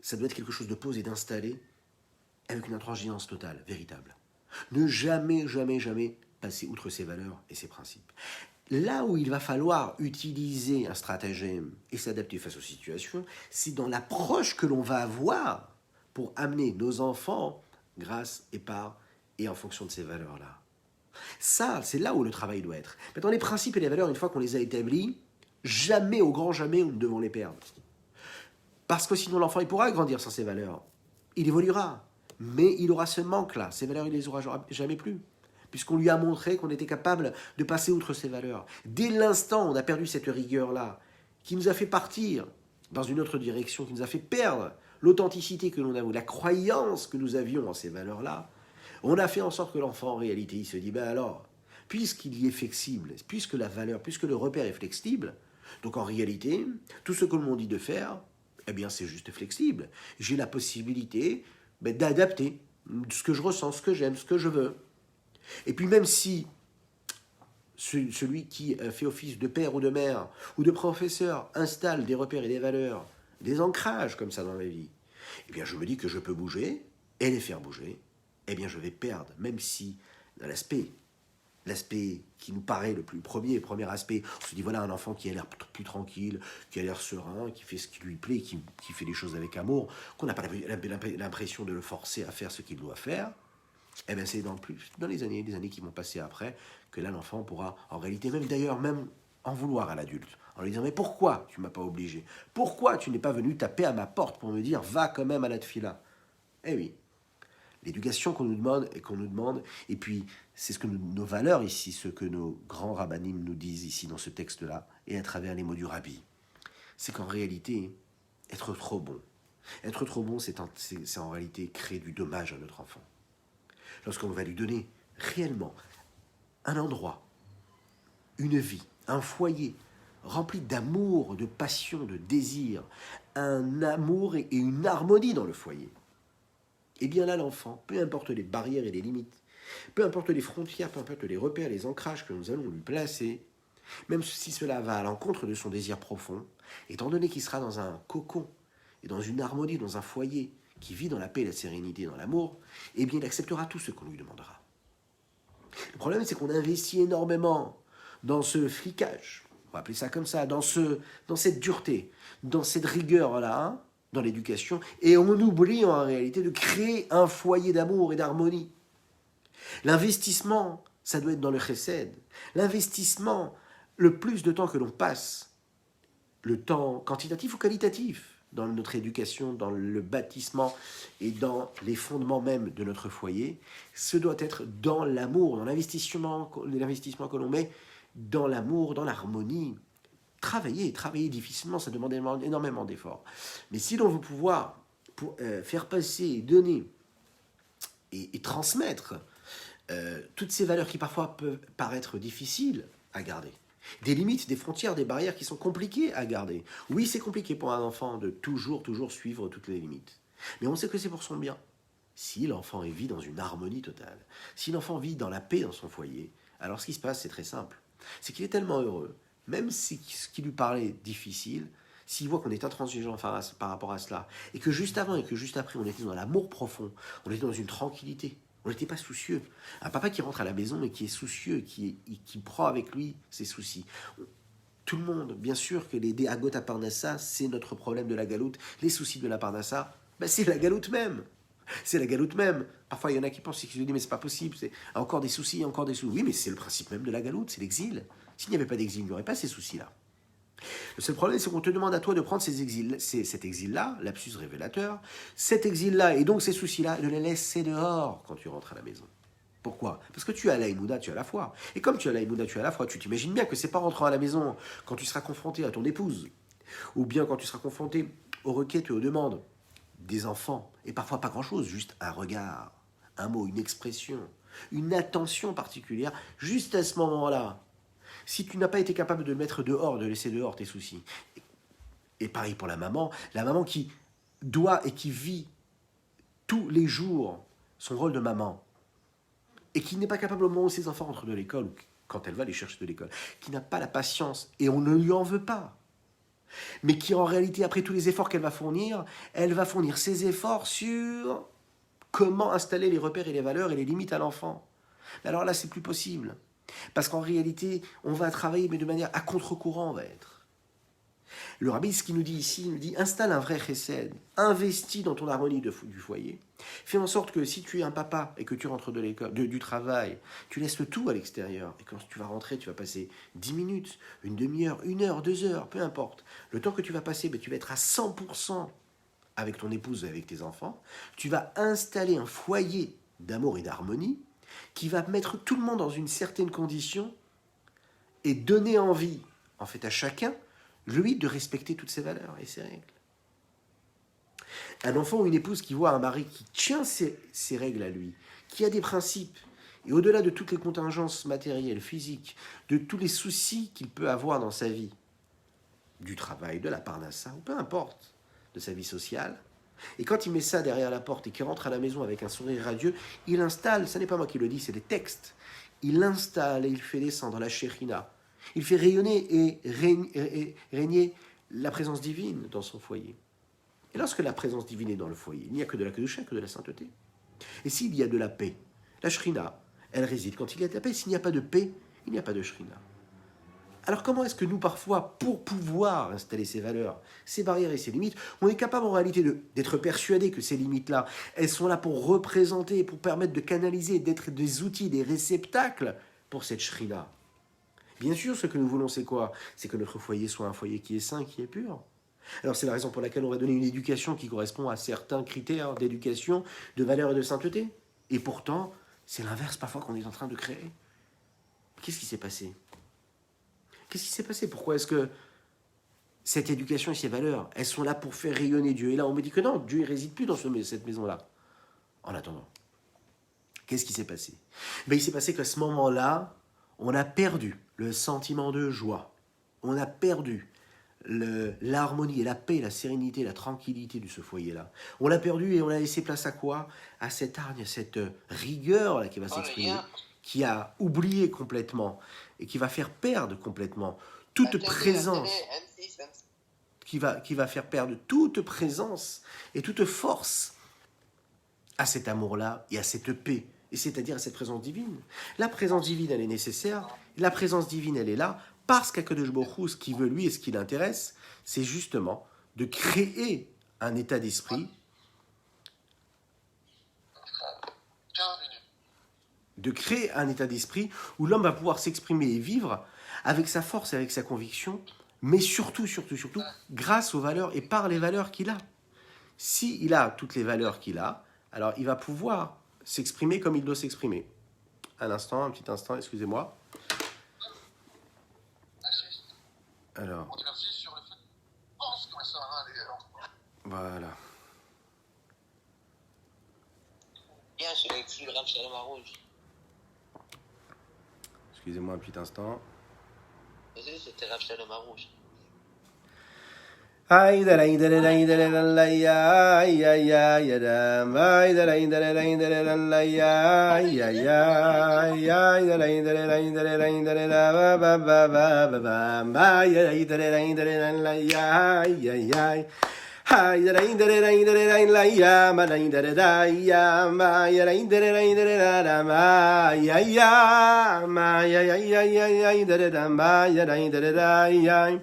ça doit être quelque chose de posé et d'installé avec une intransigeance totale, véritable. Ne jamais, jamais, jamais passer outre ces valeurs et ces principes. Là où il va falloir utiliser un stratagème et s'adapter face aux situations, c'est dans l'approche que l'on va avoir pour amener nos enfants grâce et par et en fonction de ces valeurs-là. Ça, c'est là où le travail doit être. Maintenant, les principes et les valeurs, une fois qu'on les a établis, jamais, au grand jamais, nous ne devons les perdre. Parce que sinon, l'enfant, il pourra grandir sans ces valeurs. Il évoluera. Mais il aura ce manque-là. Ces valeurs, il ne les aura jamais plus. Puisqu'on lui a montré qu'on était capable de passer outre ces valeurs. Dès l'instant où on a perdu cette rigueur-là, qui nous a fait partir dans une autre direction, qui nous a fait perdre l'authenticité que l'on avait, la croyance que nous avions en ces valeurs-là, on a fait en sorte que l'enfant, en réalité, il se dit, ben alors, puisqu'il y est flexible, puisque la valeur, puisque le repère est flexible, Donc en réalité, tout ce que l'on dit de faire, eh bien c'est juste flexible. J'ai la possibilité d'adapter ce que je ressens, ce que j'aime, ce que je veux. Et puis même si celui qui fait office de père ou de mère ou de professeur installe des repères et des valeurs, des ancrages comme ça dans ma vie, eh bien je me dis que je peux bouger et les faire bouger, eh bien je vais perdre, même si dans l'aspect qui nous paraît le premier aspect, on se dit voilà un enfant qui a l'air plus tranquille, qui a l'air serein, qui fait ce qui lui plaît, qui fait les choses avec amour, qu'on n'a pas l'impression de le forcer à faire ce qu'il doit faire, eh bien c'est dans les années qui vont passer après, que là l'enfant pourra, en réalité, même en vouloir à l'adulte, en lui disant mais pourquoi tu m'as pas obligé? Pourquoi tu n'es pas venu taper à ma porte pour me dire va quand même à la tefila? Eh oui, l'éducation qu'on nous demande, et puis c'est ce que nos valeurs ici, ce que nos grands rabbinim nous disent ici dans ce texte-là, et à travers les mots du rabbi, c'est qu'en réalité, être trop bon, c'est en réalité créer du dommage à notre enfant. Lorsqu'on va lui donner réellement un endroit, une vie, un foyer rempli d'amour, de passion, de désir, un amour et une harmonie dans le foyer, et bien là l'enfant, peu importe les barrières et les limites, peu importe les frontières, peu importe les repères, les ancrages que nous allons lui placer, même si cela va à l'encontre de son désir profond, étant donné qu'il sera dans un cocon et dans une harmonie, dans un foyer qui vit dans la paix, la sérénité, dans l'amour, eh bien il acceptera tout ce qu'on lui demandera. Le problème, c'est qu'on investit énormément dans ce flicage, on va appeler ça comme ça, dans cette dureté, dans cette rigueur-là, hein, dans l'éducation, et on oublie en réalité de créer un foyer d'amour et d'harmonie. L'investissement, ça doit être dans le chesed. L'investissement, le plus de temps que l'on passe, le temps quantitatif ou qualitatif, dans notre éducation, dans le bâtissement et dans les fondements même de notre foyer, ce doit être dans l'amour, dans l'investissement que l'on met dans l'amour, dans l'harmonie. Travailler difficilement, ça demande énormément d'efforts. Mais si l'on veut pouvoir faire passer, donner et transmettre toutes ces valeurs qui parfois peuvent paraître difficiles à garder, des limites, des frontières, des barrières qui sont compliquées à garder. Oui, c'est compliqué pour un enfant de toujours suivre toutes les limites. Mais on sait que c'est pour son bien. Si l'enfant vit dans une harmonie totale, si l'enfant vit dans la paix dans son foyer, alors ce qui se passe, c'est très simple. C'est qu'il est tellement heureux, même si ce qui lui paraît difficile, s'il voit qu'on est intransigeant par rapport à cela, et que juste avant et que juste après, on était dans l'amour profond, on était dans une tranquillité, on n'était pas soucieux. Un papa qui rentre à la maison et qui est soucieux, qui prend avec lui ses soucis. Tout le monde, bien sûr que les déhagot à Parnassa, c'est notre problème de la galoute. Les soucis de la Parnassa, c'est la galoute même. C'est la galoute même. Parfois, il y en a qui pensent, qui se disent, mais c'est pas possible, c'est encore des soucis, encore des soucis. Oui, mais c'est le principe même de la galoute, c'est l'exil. S'il n'y avait pas d'exil, il n'y aurait pas ces soucis-là. Le seul problème, c'est qu'on te demande à toi de prendre cet exil-là, lapsus révélateur, cet exil-là et donc ces soucis-là, de les laisser dehors quand tu rentres à la maison. Pourquoi? Parce que tu as la Emouna, tu as la foi. Et comme tu as la Emouna, tu as la foi, tu t'imagines bien que c'est pas rentrant à la maison quand tu seras confronté à ton épouse, ou bien quand tu seras confronté aux requêtes et aux demandes des enfants, et parfois pas grand-chose, juste un regard, un mot, une expression, une attention particulière, juste à ce moment-là. Si tu n'as pas été capable de le mettre dehors, de laisser dehors tes soucis. Et pareil pour la maman qui doit et qui vit tous les jours son rôle de maman, et qui n'est pas capable au moment où ses enfants rentrent de l'école, ou quand elle va les chercher de l'école, qui n'a pas la patience, et on ne lui en veut pas, mais qui en réalité, après tous les efforts qu'elle va fournir ses efforts sur comment installer les repères et les valeurs et les limites à l'enfant. Alors là, c'est plus possible. Parce qu'en réalité, on va travailler, mais de manière à contre-courant, on va être. Le rabbi, ce qu'il nous dit ici, il nous dit, installe un vrai chesed, investis dans ton harmonie du foyer, fais en sorte que si tu es un papa et que tu rentres de l'école, du travail, tu laisses tout à l'extérieur, et quand tu vas rentrer, tu vas passer 10 minutes, une demi-heure, 1 heure, 2 heures, peu importe. Le temps que tu vas passer, tu vas être à 100% avec ton épouse et avec tes enfants, tu vas installer un foyer d'amour et d'harmonie, qui va mettre tout le monde dans une certaine condition et donner envie, en fait, à chacun, lui, de respecter toutes ses valeurs et ses règles. Un enfant ou une épouse qui voit un mari qui tient ses règles à lui, qui a des principes, et au-delà de toutes les contingences matérielles, physiques, de tous les soucis qu'il peut avoir dans sa vie, du travail, de la parnassa, ou peu importe, de sa vie sociale. Et quand il met ça derrière la porte et qu'il rentre à la maison avec un sourire radieux, il installe, ce n'est pas moi qui le dis, c'est des textes, il installe et il fait descendre la Shekhinah. Il fait rayonner et régner la présence divine dans son foyer. Et lorsque la présence divine est dans le foyer, il n'y a que de la kedusha, que de la sainteté. Et s'il y a de la paix, la Shrina, elle réside quand il y a de la paix. S'il n'y a pas de paix, il n'y a pas de Shrina. Alors comment est-ce que nous, parfois, pour pouvoir installer ces valeurs, ces barrières et ces limites, on est capable en réalité d'être persuadé que ces limites-là, elles sont là pour représenter, pour permettre de canaliser, d'être des outils, des réceptacles pour cette Shrina. Bien sûr, ce que nous voulons, c'est quoi? C'est que notre foyer soit un foyer qui est sain, qui est pur. Alors c'est la raison pour laquelle on va donner une éducation qui correspond à certains critères d'éducation, de valeur et de sainteté. Et pourtant, c'est l'inverse parfois qu'on est en train de créer. Qu'est-ce qui s'est passé? Qu'est-ce qui s'est passé? Pourquoi est-ce que cette éducation et ces valeurs, elles sont là pour faire rayonner Dieu? Et là, on me dit que non, Dieu ne réside plus dans cette maison-là. En attendant, qu'est-ce qui s'est passé? Il s'est passé qu'à ce moment-là, on a perdu le sentiment de joie. On a perdu l'harmonie et la paix, la sérénité, la tranquillité de ce foyer-là. On l'a perdu et on a laissé place à quoi? À cette hargne, à cette rigueur là, qui va s'exprimer, qui a oublié complètement et qui va faire perdre complètement toute présence, qui va faire perdre toute présence et toute force à cet amour-là et à cette paix, et c'est-à-dire à cette présence divine. La présence divine, elle est nécessaire, la présence divine, elle est là, parce qu'Akadosh Baruch Hu, ce qu'il veut lui et ce qui l'intéresse, c'est justement de créer un état d'esprit, où l'homme va pouvoir s'exprimer et vivre avec sa force et avec sa conviction, mais surtout, grâce aux valeurs et par les valeurs qu'il a. S'il a toutes les valeurs qu'il a, alors il va pouvoir s'exprimer comme il doit s'exprimer. Un petit instant, excusez-moi. Alors, voilà. Excusez-moi un petit instant. C'était Rav Shalom Arouche. Ay da lay da lay da lay ay ay ay da ay da lay da lay da lay ay ay ay ay da lay da lay da lay da ba ba ba ba ba ay ay da lay da lay ay ay ay ay da lay da lay da lay ya ma lay da ya ma ya lay da lay da ma ay ay ya ma ay ay ay ay da ma ya lay da ya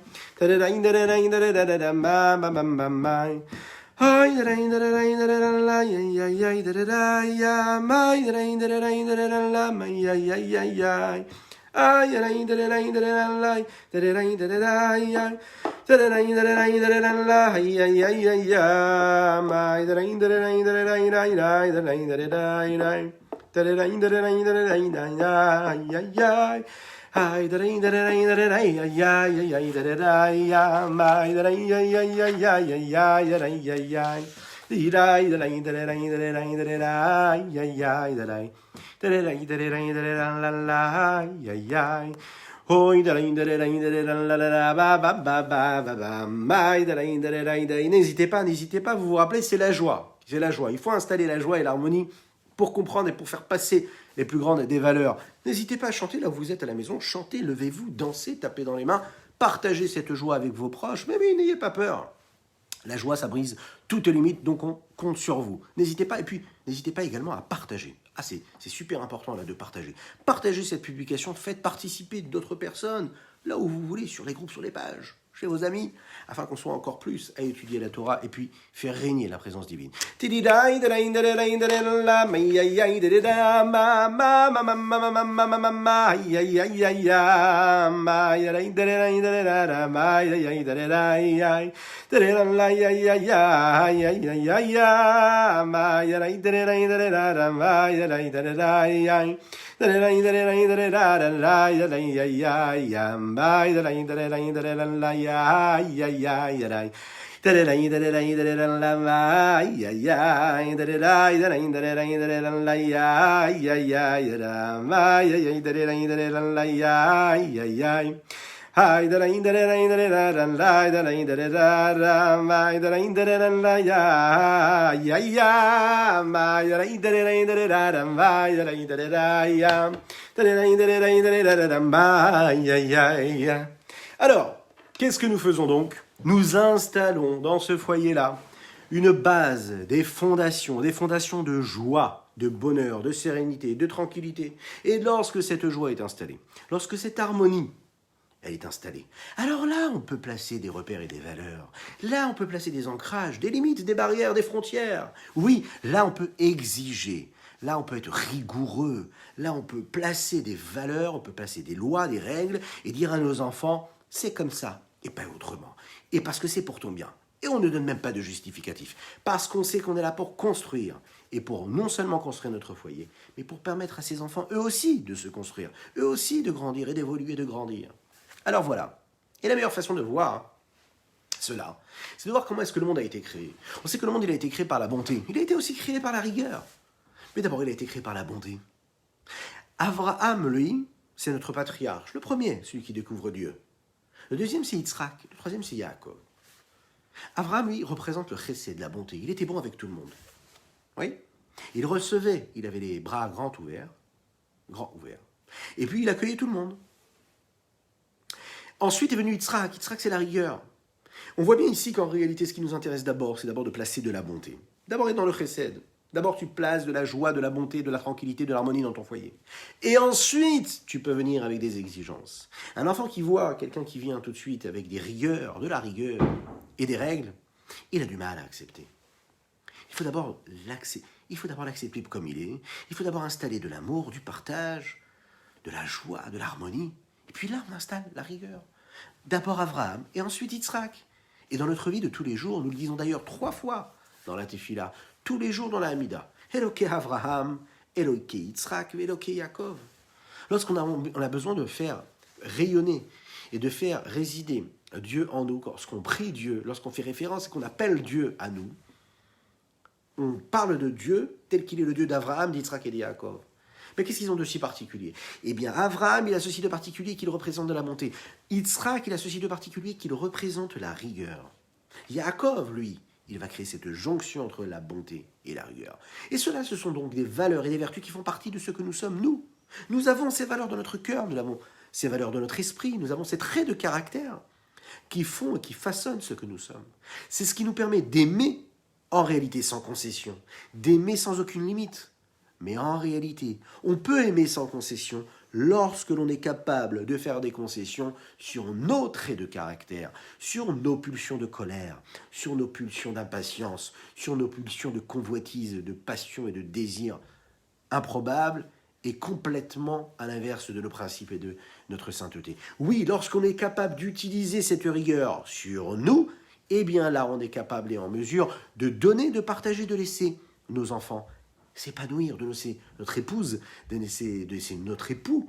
Ay da da da da da da ay ay ay ay da da da ya my da da ay ay ay ay ay ay da ay ay ay di da da da da da da da da ay ay ay da da da la la ay ay ay Hoy da da la la la ba ba ba ba ba ba my da da. N'hésitez pas, vous vous rappelez, c'est la joie. Il faut installer la joie et l'harmonie pour comprendre et pour faire passer les plus grandes des valeurs. N'hésitez pas à chanter là où vous êtes à la maison. Chantez, levez-vous, dansez, tapez dans les mains. Partagez cette joie avec vos proches. Mais oui, n'ayez pas peur. La joie, ça brise toutes limites, donc on compte sur vous. N'hésitez pas, et puis n'hésitez pas également à partager. Ah, c'est super important là de partager. Partagez cette publication, faites participer d'autres personnes, là où vous voulez, sur les groupes, sur les pages, chez vos amis, afin qu'on soit encore plus à étudier la Torah et puis faire régner la présence divine. Hi da da da da da da da da da da da my da da da da ya ya ya my da da da da my da da da ya da da my ya ya ya. Alors, qu'est-ce que nous faisons donc? Nous installons dans ce foyer-là une base, des fondations de joie, de bonheur, de sérénité, de tranquillité. Et lorsque cette joie est installée, lorsque cette harmonie elle est installée, alors là, on peut placer des repères et des valeurs. Là, on peut placer des ancrages, des limites, des barrières, des frontières. Oui, là, on peut exiger. Là, on peut être rigoureux. Là, on peut placer des valeurs, on peut placer des lois, des règles et dire à nos enfants, c'est comme ça et pas autrement. Et parce que c'est pour ton bien. Et on ne donne même pas de justificatif. Parce qu'on sait qu'on est là pour construire. Et pour non seulement construire notre foyer, mais pour permettre à ces enfants, eux aussi, de se construire. Eux aussi, de grandir et d'évoluer, de grandir. Alors voilà. Et la meilleure façon de voir cela, c'est de voir comment est-ce que le monde a été créé. On sait que le monde il a été créé par la bonté. Il a été aussi créé par la rigueur. Mais d'abord, il a été créé par la bonté. Abraham, lui, c'est notre patriarche. Le premier, celui qui découvre Dieu. Le deuxième, c'est Yitzhak. Le troisième, c'est Yaakov. Abraham, lui, représente le chesed, la bonté. Il était bon avec tout le monde. Oui. Il recevait, il avait les bras grands ouverts. Et puis, il accueillait tout le monde. Ensuite est venu Yitzhak. Yitzhak, c'est la rigueur. On voit bien ici qu'en réalité, ce qui nous intéresse d'abord, c'est d'abord de placer de la bonté. D'abord être dans le chesed. D'abord, tu places de la joie, de la bonté, de la tranquillité, de l'harmonie dans ton foyer. Et ensuite, tu peux venir avec des exigences. Un enfant qui voit quelqu'un qui vient tout de suite avec des rigueurs, de la rigueur et des règles, il a du mal à accepter. Il faut d'abord l'accepter comme il est. Il faut d'abord installer de l'amour, du partage, de la joie, de l'harmonie. Et puis là, on installe la rigueur. D'abord Abraham et ensuite Yitzhak. Et dans notre vie de tous les jours, nous le disons d'ailleurs 3 fois dans la Tefila, tous les jours dans la Hamida. Eloke Abraham, Eloke Yitzhak, Eloke Yaakov. Lorsqu'on a besoin de faire rayonner et de faire résider Dieu en nous, lorsqu'on prie Dieu, lorsqu'on fait référence et qu'on appelle Dieu à nous, on parle de Dieu tel qu'il est le Dieu d'Abraham, d'Yitzhak et de Yaakov. Mais qu'est-ce qu'ils ont de si particulier? Eh bien, Abraham, il a ceci de particulier qu'il représente de la bonté. Yitzhak, il a ceci de particulier qu'il représente la rigueur. Yaakov, lui, il va créer cette jonction entre la bonté et la rigueur. Et cela, ce sont donc des valeurs et des vertus qui font partie de ce que nous sommes, nous. Nous avons ces valeurs dans notre cœur, nous avons ces valeurs dans notre esprit, nous avons ces traits de caractère qui font et qui façonnent ce que nous sommes. C'est ce qui nous permet d'aimer, en réalité sans concession, d'aimer sans aucune limite. Mais en réalité, on peut aimer sans concession lorsque l'on est capable de faire des concessions sur nos traits de caractère, sur nos pulsions de colère, sur nos pulsions d'impatience, sur nos pulsions de convoitise, de passion et de désir improbables et complètement à l'inverse de nos principes et de notre sainteté. Oui, lorsqu'on est capable d'utiliser cette rigueur sur nous, eh bien là, on est capable et en mesure de donner, de partager, de laisser nos enfants s'épanouir, de laisser notre épouse, de laisser notre époux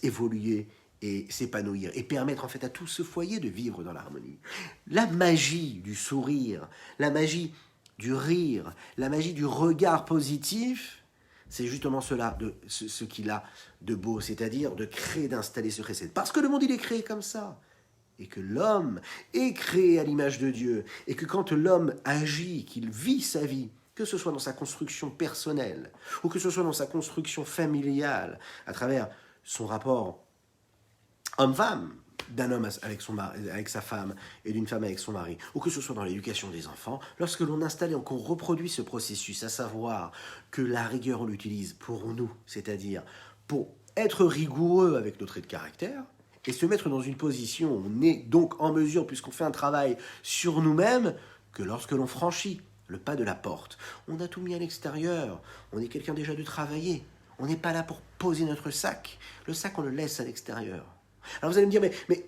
évoluer et s'épanouir et permettre en fait à tout ce foyer de vivre dans l'harmonie. La magie du sourire, la magie du rire, la magie du regard positif, c'est justement ce qu'il a de beau, c'est-à-dire de créer, d'installer ce chesed. Parce que le monde il est créé comme ça. Et que l'homme est créé à l'image de Dieu. Et que quand l'homme agit, qu'il vit sa vie, que ce soit dans sa construction personnelle, ou que ce soit dans sa construction familiale, à travers son rapport homme-femme, d'un homme avec sa femme et d'une femme avec son mari, ou que ce soit dans l'éducation des enfants, lorsque l'on installe et qu'on reproduit ce processus, à savoir que la rigueur on l'utilise pour nous, c'est-à-dire pour être rigoureux avec nos traits de caractère, et se mettre dans une position où on est donc en mesure, puisqu'on fait un travail sur nous-mêmes, que lorsque l'on franchit le pas de la porte, on a tout mis à l'extérieur, on est quelqu'un déjà de travaillé, on n'est pas là pour poser notre sac, le sac on le laisse à l'extérieur. Alors vous allez me dire,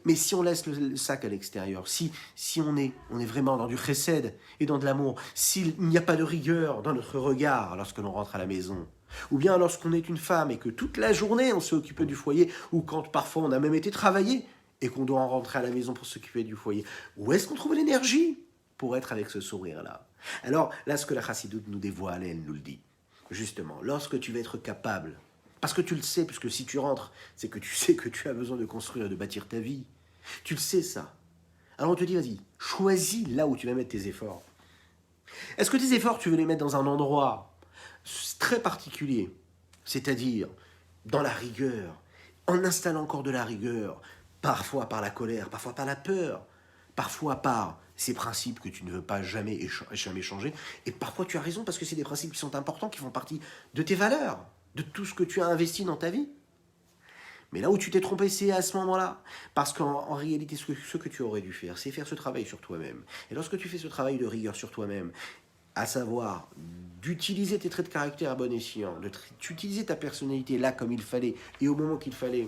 mais si on laisse le sac à l'extérieur, si on est vraiment dans du chesed et dans de l'amour, s'il n'y a pas de rigueur dans notre regard lorsque l'on rentre à la maison, ou bien lorsqu'on est une femme et que toute la journée on s'est occupé du foyer, ou quand parfois on a même été travailler et qu'on doit en rentrer à la maison pour s'occuper du foyer, où est-ce qu'on trouve l'énergie pour être avec ce sourire-là? Alors là, ce que la Chassidoute nous dévoile, elle nous le dit. Justement, lorsque tu vas être capable, parce que tu le sais, puisque si tu rentres, c'est que tu sais que tu as besoin de construire et de bâtir ta vie, Tu le sais ça. Alors on te dit, vas-y, choisis là où tu vas mettre tes efforts. Est-ce que tes efforts, tu veux les mettre dans un endroit très particulier, c'est-à-dire dans la rigueur, en installant encore de la rigueur, parfois par la colère, parfois par la peur, parfois par ces principes que tu ne veux pas jamais changer, et parfois tu as raison parce que c'est des principes qui sont importants, qui font partie de tes valeurs, de tout ce que tu as investi dans ta vie. Mais là où tu t'es trompé, c'est à ce moment-là. Parce qu'en réalité, ce que tu aurais dû faire, c'est faire ce travail sur toi-même. Et lorsque tu fais ce travail de rigueur sur toi-même, à savoir d'utiliser tes traits de caractère à bon escient, d'utiliser ta personnalité là comme il fallait et au moment qu'il fallait,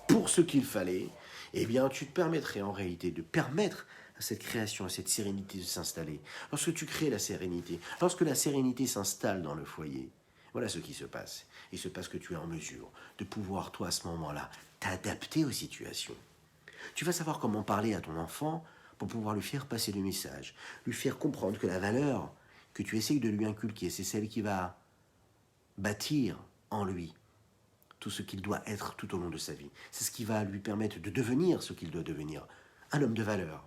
pour ce qu'il fallait, eh bien tu te permettrais en réalité de permettre à cette création, à cette sérénité de s'installer. Lorsque tu crées la sérénité, lorsque la sérénité s'installe dans le foyer, voilà ce qui se passe. Il se passe que tu es en mesure de pouvoir, toi, à ce moment-là, t'adapter aux situations. Tu vas savoir comment parler à ton enfant pour pouvoir lui faire passer le message, lui faire comprendre que la valeur que tu essayes de lui inculquer, c'est celle qui va bâtir en lui tout ce qu'il doit être tout au long de sa vie. C'est ce qui va lui permettre de devenir ce qu'il doit devenir. Un homme de valeur,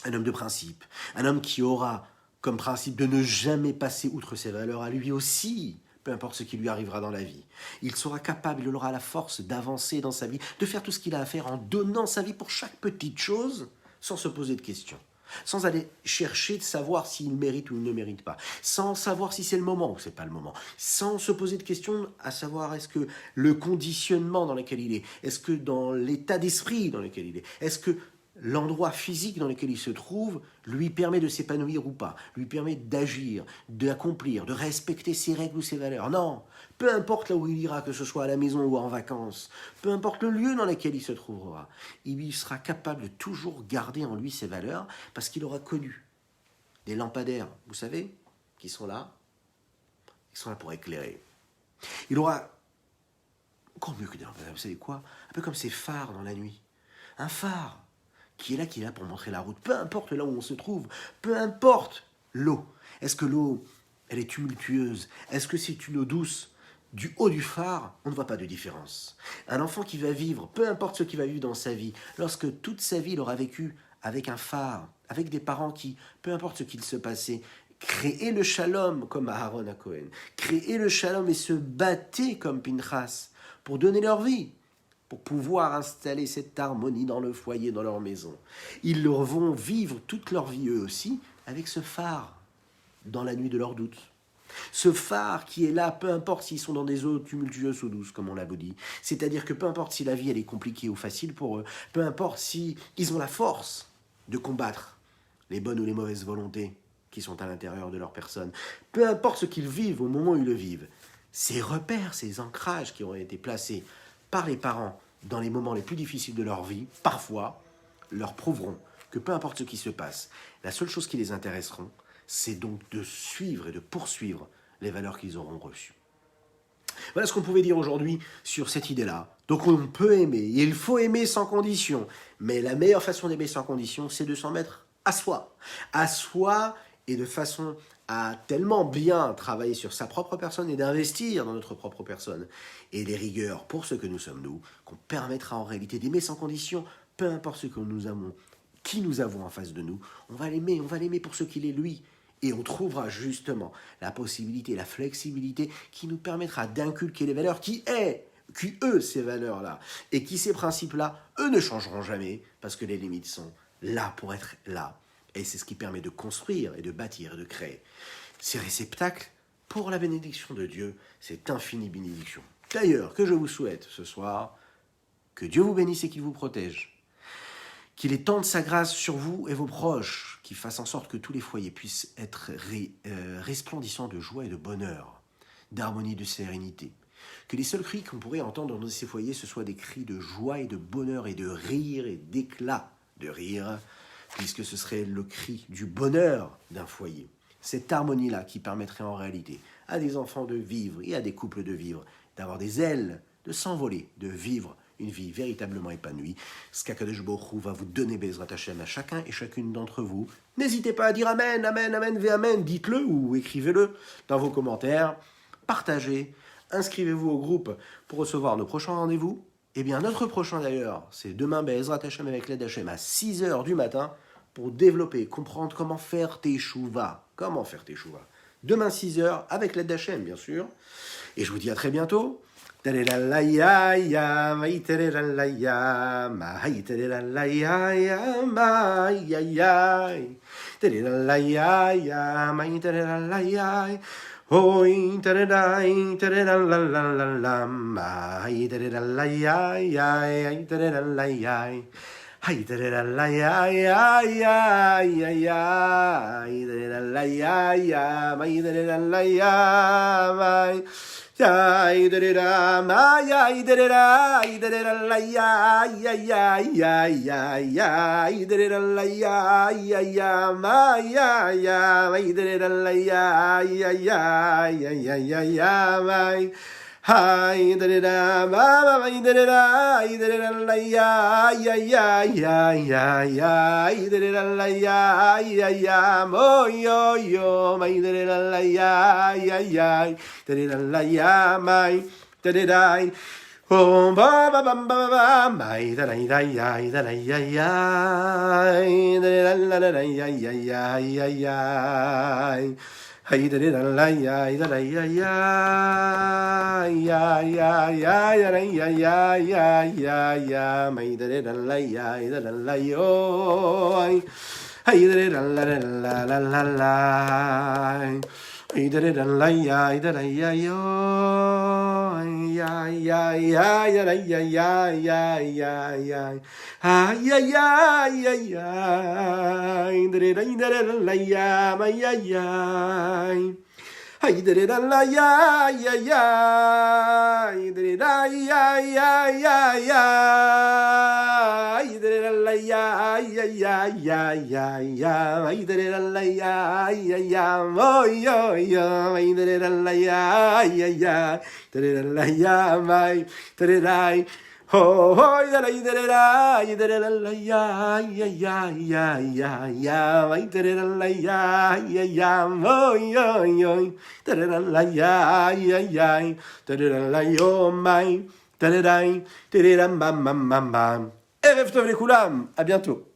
un homme de principe, un homme qui aura comme principe de ne jamais passer outre ses valeurs à lui aussi, peu importe ce qui lui arrivera dans la vie. Il sera capable, il aura la force d'avancer dans sa vie, de faire tout ce qu'il a à faire en donnant sa vie pour chaque petite chose, sans se poser de questions, sans aller chercher de savoir s'il mérite ou il ne mérite pas, sans savoir si c'est le moment ou c'est pas le moment, sans se poser de questions à savoir est-ce que le conditionnement dans lequel il est-ce que dans l'état d'esprit dans lequel il est-ce que l'endroit physique dans lequel il se trouve lui permet de s'épanouir ou pas, lui permet d'agir, d'accomplir, de respecter ses règles ou ses valeurs. Non, peu importe là où il ira, que ce soit à la maison ou en vacances, peu importe le lieu dans lequel il se trouvera, il sera capable de toujours garder en lui ses valeurs parce qu'il aura connu des lampadaires, vous savez, qui sont là, ils sont là pour éclairer. Il aura, encore mieux que des lampadaires, vous savez quoi, un peu comme ces phares dans la nuit. Un phare qui est là pour montrer la route, peu importe là où on se trouve, peu importe l'eau. Est-ce que l'eau, elle est tumultueuse? Est-ce que c'est une eau douce? Du haut du phare, on ne voit pas de différence. Un enfant qui va vivre, peu importe ce qu'il va vivre dans sa vie, lorsque toute sa vie il aura vécu avec un phare, avec des parents qui, peu importe ce qu'il se passait, créaient le shalom comme Aaron à Cohen, créaient le shalom et se battaient comme Pinchas pour donner leur vie, pour pouvoir installer cette harmonie dans le foyer, dans leur maison. Ils vont vivre toute leur vie, eux aussi, avec ce phare, dans la nuit de leurs doutes. Ce phare qui est là, peu importe s'ils sont dans des eaux tumultueuses ou douces, comme on l'a dit. C'est-à-dire que peu importe si la vie elle est compliquée ou facile pour eux, peu importe si ils ont la force de combattre les bonnes ou les mauvaises volontés qui sont à l'intérieur de leur personne, peu importe ce qu'ils vivent au moment où ils le vivent, ces repères, ces ancrages qui ont été placés par les parents dans les moments les plus difficiles de leur vie, parfois, leur prouveront que peu importe ce qui se passe, la seule chose qui les intéresseront, c'est donc de suivre et de poursuivre les valeurs qu'ils auront reçues. Voilà ce qu'on pouvait dire aujourd'hui sur cette idée-là. Donc on peut aimer, et il faut aimer sans condition, mais la meilleure façon d'aimer sans condition, c'est de s'en mettre à soi et de façon à tellement bien travailler sur sa propre personne et d'investir dans notre propre personne et les rigueurs pour ce que nous sommes nous, qu'on permettra en réalité d'aimer sans condition, peu importe ce que nous avons, qui nous avons en face de nous, on va l'aimer pour ce qu'il est lui. Et on trouvera justement la possibilité, la flexibilité qui nous permettra d'inculquer les valeurs eux, ces valeurs-là, et qui, ces principes-là, eux ne changeront jamais, parce que les limites sont là pour être là. Et c'est ce qui permet de construire et de bâtir et de créer ces réceptacles pour la bénédiction de Dieu, cette infinie bénédiction. D'ailleurs, que je vous souhaite ce soir, que Dieu vous bénisse et qu'il vous protège, qu'il étende sa grâce sur vous et vos proches, qu'il fasse en sorte que tous les foyers puissent être resplendissants de joie et de bonheur, d'harmonie, de sérénité. Que les seuls cris qu'on pourrait entendre dans ces foyers, ce soient des cris de joie et de bonheur et de rire et d'éclat de rire, puisque ce serait le cri du bonheur d'un foyer. Cette harmonie-là qui permettrait en réalité à des enfants de vivre et à des couples de vivre, d'avoir des ailes, de s'envoler, de vivre une vie véritablement épanouie. Ce qu'Akadosh Baruch Hu va vous donner Bezrat Hashem à chacun et chacune d'entre vous. N'hésitez pas à dire Amen, Amen, Amen, ve Amen. Dites-le ou écrivez-le dans vos commentaires. Partagez. Inscrivez-vous au groupe pour recevoir nos prochains rendez-vous. Eh bien, notre prochain d'ailleurs, c'est demain, Be'ezrat Hashem, avec l'aide d'Hachem, à 6h du matin, pour développer, comprendre comment faire teshuva. Comment faire teshuva. Demain 6h, avec l'aide d'Hachem, bien sûr. Et je vous dis à très bientôt. Hoi teredai teredan la la la la mai teredan la ya ya ya teredan la ya hai teredan la ya ya ya ya ya teredan la ya ya mai teredan la ya mai ya tereda ma ya tereda la ya ya ya ya ya ya teredan la ya ya ya ma ya ya mai teredan la ya ya ya ya ya ya ya mai hai tereda ma mai tereda la ya ya ya ya ya ya teredan la ya ya ya mo yo yo mai tereda la ya ya ya teredan la ya mai teredai oh ba ba ba ba ba mai teredai ya ya ya ya teredan la la ya ya ya ya ya hai teredan la ya ya ya ya ya ya ya ya ya ya ya ya mai teredan la ya ya la yo hai teredan la la la la la hai teredan la ya ya yo ya ya ya ya ya ya ya ya ya ay ay ay ay ay teredan la ya ma ya ya ay teredan la ya ya ya teredan ya ya ya ya ay teredan la ya ya ya ya ya ya ay teredan la ya ya ya oh yo yo ay teredan la ya ya ya teredan la ya mai teredai oh oh da la ya ya ya ya ya ya ay teredan la ya ya ya oh yo yo teredan la ya ya ya teredan la yo mai teredai teredan bam bam bam bam. Erev tov לכולם, à bientôt.